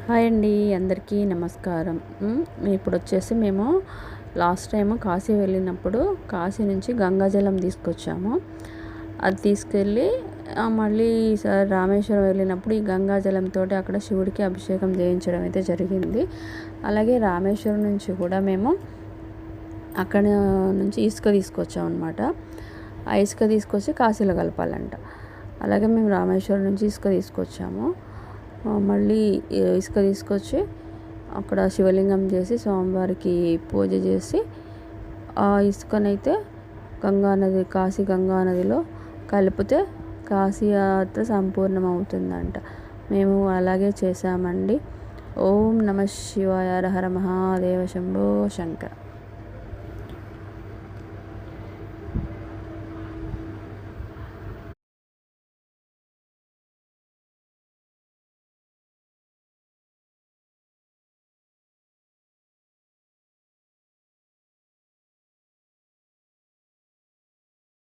Hi అండి, అందరికీ నమస్కారం. ఇప్పుడు వచ్చేసి మేము లాస్ట్ టైము కాశీ వెళ్ళినప్పుడు కాశీ నుంచి గంగాజలం తీసుకొచ్చాము. అది తీసుకెళ్ళి మళ్ళీ ఈసారి రామేశ్వరం వెళ్ళినప్పుడు ఈ గంగాజలంతో అక్కడ శివుడికి అభిషేకం చేయించడం అయితే జరిగింది. అలాగే రామేశ్వరం నుంచి కూడా మేము అక్కడ నుంచి ఇసుక తీసుకొచ్చాం అనమాట. ఆ ఇసుక తీసుకొచ్చి కాశీలో కలపాలంట. అలాగే మేము రామేశ్వరం నుంచి ఇసుక తీసుకొచ్చాము. మళ్ళీ ఇసుక తీసుకొచ్చి అక్కడ శివలింగం చేసి స్వామివారికి పూజ చేసి ఆ ఇసుకనైతే గంగానది కాశీ గంగానదిలో కలిపితే కాశీ యాత్ర సంపూర్ణం అవుతుందంట. మేము అలాగే చేసామండి. ఓం నమ శివాయ, హర హర మహాదేవ, శంభో శంకర.